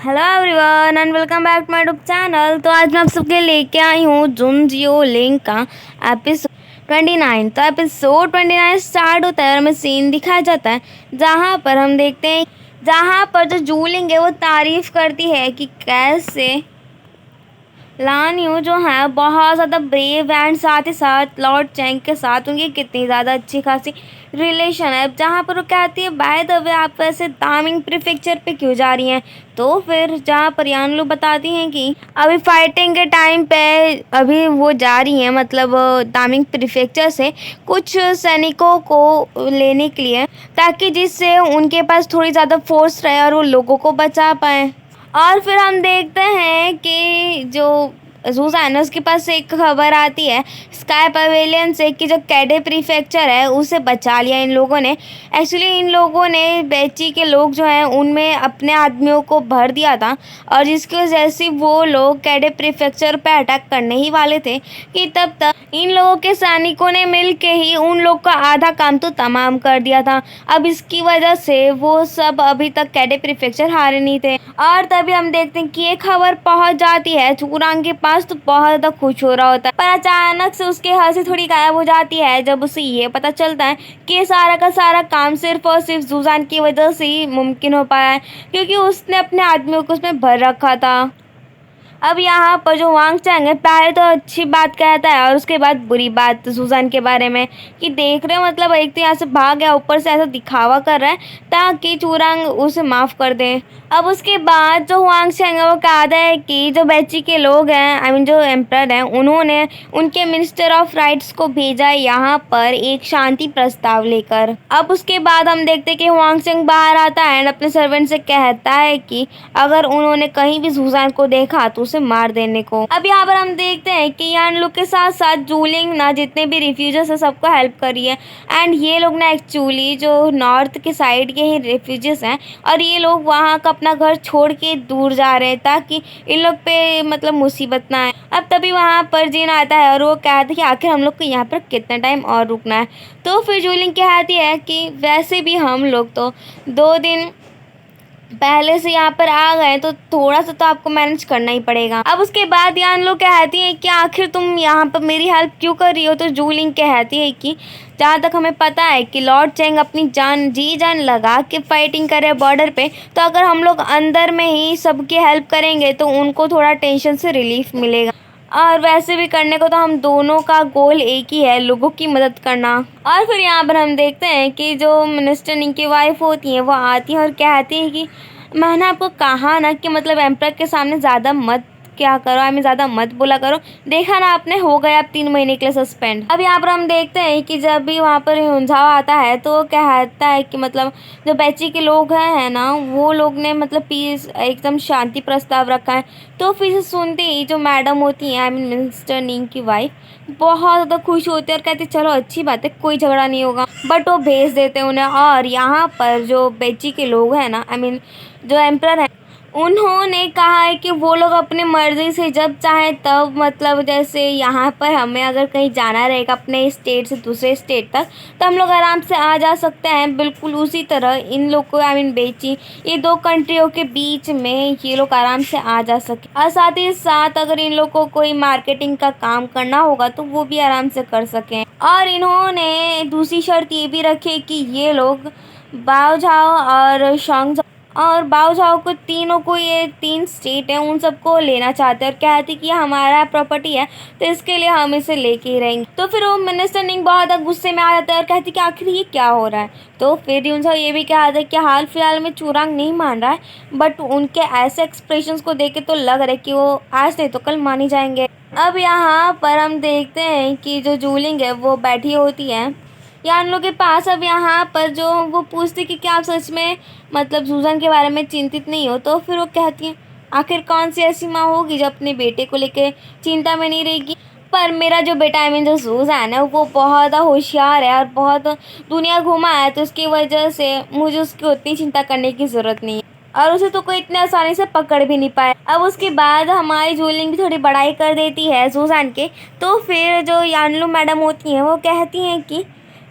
Hello everyone and welcome back to my YouTube channel. तो आज मैं आप सबके लेके आई हूँ जून जियो लिंक का एपिसोड 29। तो एपिसोड 29 स्टार्ट होता है और हमें सीन दिखाया जाता है जहाँ पर हम देखते हैं जहाँ पर जो जूलिंग है वो तारीफ़ करती है कि कैसे लान यू जो है बहुत ज़्यादा ब्रेव एंड साथ ही साथ लॉर्ड चैंग के साथ उनकी कितनी ज़्यादा अच्छी खासी रिलेशन है। जहाँ पर वो कहती है बाय द वे आप वैसे दामिंग प्रीफेक्चर पे क्यों जा रही हैं। तो फिर जहाँ पर यानलू बताती हैं कि अभी फाइटिंग के टाइम पे अभी वो जा रही हैं मतलब दामिंग प्रीफेक्चर से कुछ सैनिकों को लेने के लिए, ताकि जिससे उनके पास थोड़ी ज़्यादा फोर्स रहे और वो लोगों को बचा पाए। और फिर हम देखते हैं कि जो जूजानस के पास एक खबर आती है स्काई पवेलियन से कि जो कैडे प्रीफेक्चर है उसे बचा लिया इन लोगों ने। एक्चुअली इन लोगों ने बेची के लोग जो हैं उनमें अपने आदमियों को भर दिया था और जिसकी वजह से वो लोग कैडे प्रीफेक्चर पे अटैक करने ही वाले थे कि तब तक इन लोगों के सैनिकों ने मिल के ही उन लोग का आधा काम तो तमाम कर दिया था। अब इसकी वजह से वो सब अभी तक कैडे प्रीफेक्चर हारे नहीं थे। और तभी हम देखते हैं कि ये खबर पहुंच जाती है चूरांग के पास, तो बहुत ज़्यादा खुश हो रहा होता है। पर अचानक से उसके हंसी थोड़ी गायब हो जाती है जब उसे ये पता चलता है कि ये सारा का सारा काम सिर्फ और सिर्फ जूजान की वजह से ही मुमकिन हो पाया है, क्योंकि उसने अपने आदमियों को उसमें भर रखा था। अब यहाँ पर जो वांग चैंग है पहले तो अच्छी बात कहता है और उसके बाद बुरी बात सुजान के बारे में कि देख रहे हो मतलब एक तो यहाँ से भाग गया, ऊपर से ऐसा दिखावा कर रहा है ताकि चूरांग उसे माफ़ कर दे। अब उसके बाद जो वांग चैंग है वो कहता है कि जो बेची के लोग हैं आई मीन जो एम्पर हैं उन्होंने उनके मिनिस्टर ऑफ राइट्स को भेजा है यहाँ पर एक शांति प्रस्ताव लेकर। अब उसके बाद हम देखते हैं कि वांग चैंग बाहर आता है एंड अपने सर्वेंट से कहता है कि अगर उन्होंने कहीं भी सुजान को देखा तो उसे मार देने को। अब यहाँ पर हम देखते हैं कि यानलू के साथ साथ जूलिंग ना जितने भी रिफ्यूजर्स है सबको हेल्प करी है एंड ये लोग ना एक्चुअली जो नॉर्थ के साइड के ही रिफ्यूजीज हैं और ये लोग वहाँ का अपना घर छोड़ के दूर जा रहे हैं ताकि इन लोग पे मतलब मुसीबत ना आए। अब तभी वहाँ पर जिन आता है और वो कहता है कि आखिर हम लोग को यहाँ पर कितना टाइम और रुकना है। तो फिर जूलिंग कहती है कि वैसे भी हम लोग तो 2 दिन पहले से यहाँ पर आ गए तो थोड़ा सा तो आपको मैनेज करना ही पड़ेगा। अब उसके बाद यान लोग कहती हैं कि आखिर तुम यहाँ पर मेरी हेल्प क्यों कर रही हो। तो जूलिंग कहती है कि जहाँ तक हमें पता है कि लॉर्ड चैंग अपनी जान लगा के फाइटिंग करे बॉर्डर पे, तो अगर हम लोग अंदर में ही सबकी हेल्प करेंगे तो उनको थोड़ा टेंशन से रिलीफ मिलेगा। और वैसे भी करने को तो हम दोनों का गोल एक ही है, लोगों की मदद करना। और फिर यहाँ पर हम देखते हैं कि जो मिनिस्टर निंग की वाइफ होती हैं वो आती हैं और कहती हैं कि मैंने आपको कहा ना कि मतलब एम्पर के सामने ज़्यादा मत क्या करो, हमें ज़्यादा मत बोला करो। देखा ना आपने, हो गया अब 3 महीने के लिए सस्पेंड। अब यहाँ पर हम देखते हैं कि जब भी वहाँ पर हुंझाव आता है तो वो कहता है कि मतलब जो बेची के लोग हैं ना वो लोग ने मतलब पीस एकदम शांति प्रस्ताव रखा है। तो फिर सुनते ही जो मैडम होती हैं आई मीन मिनिस्टर निंग की वाइफ बहुत ज़्यादा खुश होती है और कहती चलो अच्छी बात है, कोई झगड़ा नहीं होगा। बट वो भेज देते हैं उन्हें। और यहाँ पर जो बेची के लोग हैं ना आई मीन जो एम्पर है उन्होंने कहा है कि वो लोग अपनी मर्ज़ी से जब चाहें तब मतलब जैसे यहाँ पर हमें अगर कहीं जाना रहेगा अपने स्टेट से दूसरे स्टेट तक तो हम लोग आराम से आ जा सकते हैं। बिल्कुल उसी तरह इन लोग को आई मीन बेची ये 2 कंट्रियों के बीच में ये लोग आराम से आ जा सके और साथ ही साथ अगर इन लोग को कोई मार्केटिंग का काम करना होगा तो वो भी आराम से कर सकें। और इन्होंने दूसरी शर्त ये भी रखी कि ये लोग बाओझाओ और शॉन्ग और बाओझाओ को तीनों को ये 3 स्टेट हैं उन सबको लेना चाहते हैं और कहते कि ये हमारा प्रॉपर्टी है तो इसके लिए हम इसे लेके ही रहेंगे। तो फिर वो मिनिस्टर निंग बहुत गुस्से में आ जाता है और कहती कि आखिर ये क्या हो रहा है। तो फिर उनसे ये भी कहा था कि हाल फिलहाल में चूरांग नहीं मान रहा है, बट उनके ऐसे एक्सप्रेशंस को देख के तो लग रहा है कि वो आज नहीं तो कल मान ही जाएंगे। अब यहाँ पर हम देखते हैं कि जो जूलिंग है वो बैठी होती है यान लोग के पास। अब यहाँ पर जो वो पूछती कि क्या आप सच में मतलब सूजन के बारे में चिंतित नहीं हो। तो फिर वो कहती हैं आखिर कौन सी ऐसी माँ होगी जो अपने बेटे को लेकर चिंता में नहीं रहेगी। पर मेरा जो बेटा आई मीन जो सूजन है वो बहुत ज़्यादा होशियार है और बहुत दुनिया घुमा है, तो उसकी वजह से मुझे उसकी उतनी चिंता करने की ज़रूरत नहीं है और उसे तो कोई इतने आसानी से पकड़ भी नहीं पाए। अब उसके बाद हमारी जूलिंग भी थोड़ी बड़ाई कर देती है सूजन के। तो फिर जो यानलू मैडम होती हैं वो कहती हैं कि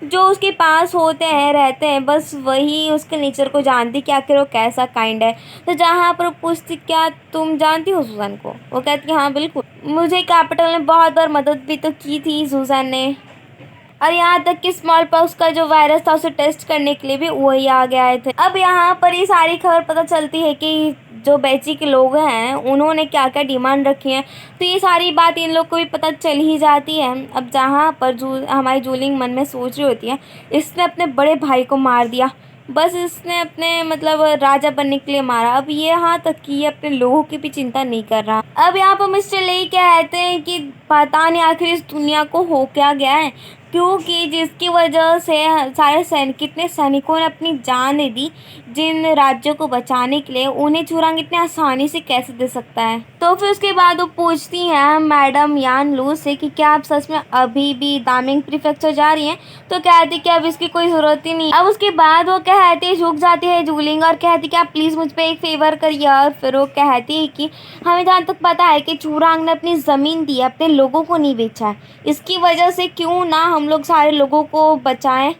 जो उसके पास होते हैं रहते हैं, बस वही उसके नेचर को जानती कि आखिर वो कैसा काइंड है। तो जहाँ पर वो पूछती क्या तुम जानती हो सुजैन को, वो कहती हाँ बिल्कुल, मुझे कैपिटल में बहुत बार मदद भी तो की थी सुजैन ने, और यहाँ तक कि स्मॉल पॉक्स का जो वायरस था उसे टेस्ट करने के लिए भी वही आगे आए थे। अब यहाँ पर ये सारी खबर पता चलती है कि जो बेची के लोग हैं उन्होंने क्या क्या डिमांड रखी है, तो ये सारी बात इन लोग को भी पता चल ही जाती है। अब जहाँ पर हमारी जूलिंग मन में सोच रही होती है इसने अपने बड़े भाई को मार दिया, बस इसने अपने मतलब राजा बनने के लिए मारा। अब ये यहाँ तक कि ये अपने लोगों की भी चिंता नहीं कर रहा। अब यहाँ पर मिस्टर ले कहते हैं कि पता नहीं आखिर इस दुनिया को हो क्या गया है, क्योंकि जिसकी वजह से सारे कितने सैनिकों ने अपनी जान दे दी जिन राज्यों को बचाने के लिए, उन्हें चुरांग इतने आसानी से कैसे दे सकता है। तो फिर उसके बाद वो पूछती हैं मैडम यान लू से कि क्या आप सच में अभी भी दामिंग प्रीफेक्चर जा रही हैं, तो कहती कि अब इसकी कोई ज़रूरत ही नहीं। अब उसके बाद वो कहती झुक जाती है जूलिंग और कहती कि आप प्लीज़ मुझ पर एक फेवर करिए, और फिर वो कहती है कि हमें जहाँ तक पता है कि चुरांग ने अपनी ज़मीन दी है, अपने लोगों को नहीं बेचा है, इसकी वजह से क्यों ना हम लोग सारे लोगों को बचाएं,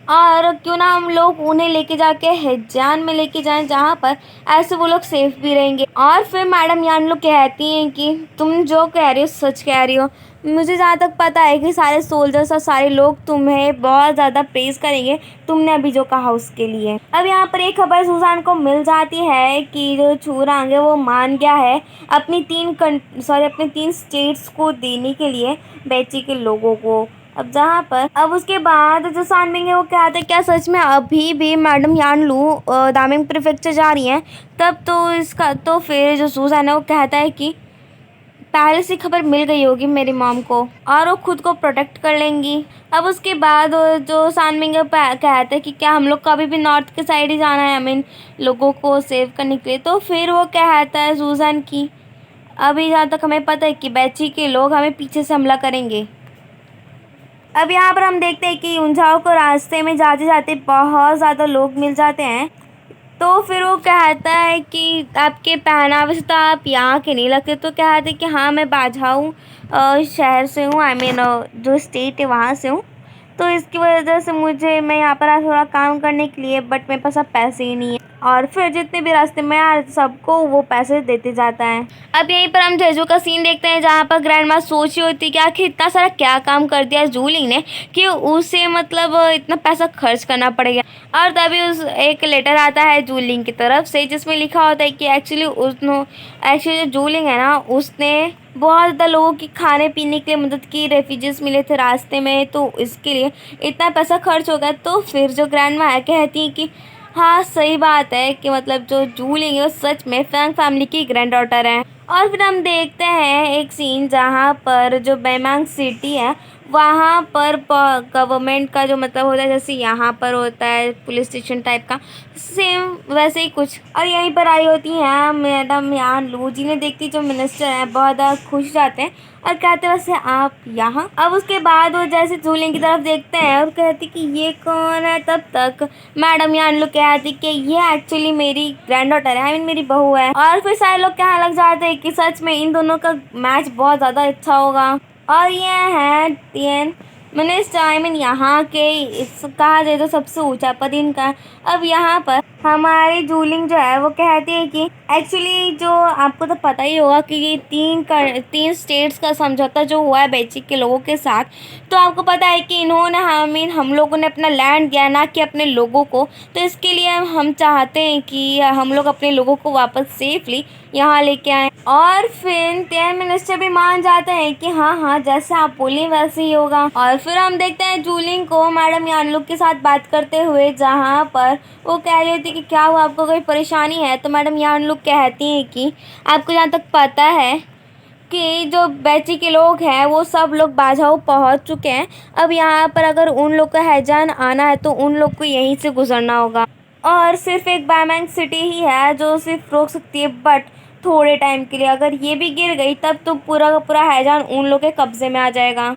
और क्यों ना हम लोग उन्हें लेके जाके हेजान में लेके जाएं जहाँ पर ऐसे वो लोग सेफ भी रहेंगे। और फिर मैडम यान लोग कहती हैं कि तुम जो कह रही हो सच कह रही हो, मुझे जहाँ तक पता है कि सारे सोल्जर्स और सारे लोग तुम्हें बहुत ज़्यादा प्रेज करेंगे तुमने अभी जो कहा उसके लिए। अब यहाँ पर एक खबर सुजान को मिल जाती है कि जो चुरांग है वो मान गया है अपनी अपने 3 स्टेट्स को देने के लिए बेची के लोगों को। अब जहाँ पर अब उसके बाद जो सानमिंग है वो कहते हैं क्या सच में अभी भी मैडम यान लू दामिंग प्रीफेक्चर जा रही हैं, तब तो इसका तो फिर जो सुजान है वो कहता है कि पहले से खबर मिल गई होगी मेरी मॉम को और वो खुद को प्रोटेक्ट कर लेंगी। अब उसके बाद जो सानमिंग है कहते हैं कि क्या हम लोग को अभी भी नॉर्थ के साइड ही जाना है, आई मीन लोगों को सेव करने के लिए। तो फिर वो कहता है सुजान की अभी जहाँ तक हमें पता है कि बैची के लोग हमें पीछे से हमला करेंगे। अब यहाँ पर हम देखते हैं कि यूनझाओ को रास्ते में जाते जाते बहुत ज़्यादा लोग मिल जाते हैं। तो फिर वो कहता है कि आपके पहनावे से तो आप यहाँ के नहीं लगते, तो कहते हैं कि हाँ मैं बाझाऊ शहर से हूँ, आई मीन जो स्टेट है वहाँ से हूँ, तो इसकी वजह से मुझे मैं यहाँ पर थोड़ा काम करने के लिए, बट मेरे पास अब पैसे ही नहीं है। और फिर जितने भी रास्ते में आ सबको वो पैसे देते जाता है। अब यहीं पर हम जेजू का सीन देखते हैं जहाँ पर ग्रैंड माँ सोच रही होती है कि आखिर इतना सारा क्या काम कर दिया जूलिंग ने कि उसे मतलब इतना पैसा खर्च करना पड़ेगा। और तभी उस एक लेटर आता है जूलिंग की तरफ से जिसमें लिखा होता है कि एक्चुअली जो जूलिंग है ना उसने बहुत ज़्यादा लोगों की खाने पीने के लिए मदद की, रेफ्यूजीज मिले थे रास्ते में, तो इसके लिए इतना पैसा खर्च हो गया। तो फिर जो ग्रैंड माँ है कहती है कि हाँ सही बात है कि मतलब जो जूलिंग है वो सच में फैंग फैमिली की ग्रैंड डॉटर है। और फिर हम देखते हैं एक सीन जहाँ पर जो बैमांग सिटी है वहाँ पर गवर्नमेंट का जो मतलब होता है जैसे यहाँ पर होता है पुलिस स्टेशन टाइप का, सेम वैसे ही कुछ। और यहीं पर आई होती हैं मैडम यान लू, जिन्हें देखती जो मिनिस्टर हैं बहुत ज़्यादा खुश जाते हैं और कहते हैं वैसे आप यहाँ। अब उसके बाद वो जैसे जूलिंग की तरफ देखते हैं और कहती कि ये कौन है, तब तक मैडम यान लू कहती कि ये एक्चुअली मेरी ग्रैंड डॉटर है, आई मीन मेरी बहू है। और फिर सारे लोग कहने लग जाते हैं कि सच में इन दोनों का मैच बहुत ज़्यादा अच्छा होगा। और ये है तीन मिनिस्टर, आई मीन यहाँ के इस कहा जाए तो सबसे ऊंचा पद इनका। अब यहाँ पर हमारी जूलिंग जो है वो कहती है कि एक्चुअली जो आपको तो पता ही होगा कि ये 3 स्टेट्स का समझौता जो हुआ है बेची के लोगों के साथ, तो आपको पता है कि इन्होंने हम लोगों ने अपना लैंड दिया ना कि अपने लोगों को, तो इसके लिए हम चाहते हैं कि हम लोग अपने लोगों को वापस सेफली यहाँ लेके आए। और फिर प्राइम मिनिस्टर भी मान जाते हैं कि हाँ हाँ जैसे आप बोली वैसे ही होगा। और फिर हम देखते हैं जूलिंग को मैडम यानलुक के साथ बात करते हुए जहाँ पर वो कह रही थी कि क्या हुआ, आपको कोई परेशानी है। तो मैडम यानलुक कहती हैं कि आपको जहाँ तक पता है कि जो बैची के लोग हैं वो सब लोग बाझाऊ पहुँच चुके हैं, अब यहाँ पर अगर उन लोग का हैजान आना है तो उन लोग को यहीं से गुजरना होगा। और सिर्फ एक बैमैंग सिटी ही है जो सिर्फ रोक सकती है, बट थोड़े टाइम के लिए। अगर ये भी गिर गई तब तो पूरा का पूरा हैजान उन लोग के कब्जे में आ जाएगा।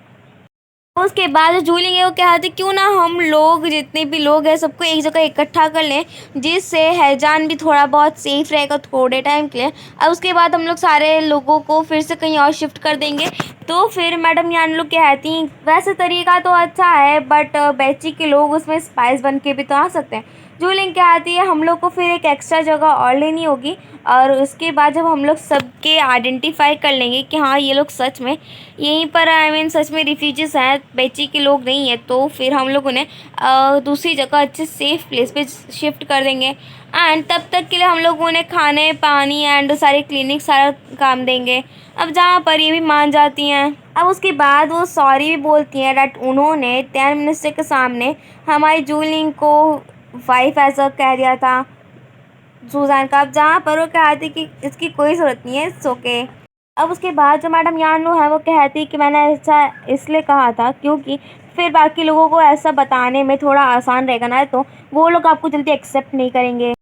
उसके बाद जूलिंग वो क्या थे, क्यों ना हम लोग जितने भी लोग हैं सबको एक जगह इकट्ठा कर लें, जिससे हैजान भी थोड़ा बहुत सेफ रहेगा थोड़े टाइम के लिए। अब उसके बाद हम लोग सारे लोगों को फिर से कहीं और शिफ्ट कर देंगे। तो फिर मैडम यान लोग कहती हैं वैसे तरीका तो अच्छा है, बट बैची के लोग उसमें स्पाइस बन के भी तो आ सकते हैं। जूलिंग क्या आती है, हम लोग को फिर एक एक्स्ट्रा जगह और लेनी होगी, और उसके बाद जब हम लोग सबके आइडेंटिफाई कर लेंगे कि हाँ ये लोग सच में यहीं पर सच में रिफ्यूजीज हैं, बेची के लोग नहीं है, तो फिर हम लोग उन्हें दूसरी जगह अच्छे सेफ प्लेस पे शिफ्ट कर देंगे। एंड तब तक के लिए हम लोग उन्हें खाने पानी एंड सारी क्लिनिक सारा काम देंगे। अब जहाँ पर ये भी मान जाती हैं, अब उसके बाद वो सॉरी भी बोलती हैं डैट उन्होंने 10 मिनस्टर के सामने हमारी जूलिंग को वाइफ ऐसा कह दिया था सुजान का। अब जहाँ पर वो कहती कि इसकी कोई ज़रूरत नहीं है, इट्स ओके। अब उसके बाद जो मैडम यानो है वो कहती कि मैंने ऐसा इसलिए कहा था क्योंकि फिर बाकी लोगों को ऐसा बताने में थोड़ा आसान रहेगा ना, तो वो लोग आपको जल्दी एक्सेप्ट नहीं करेंगे।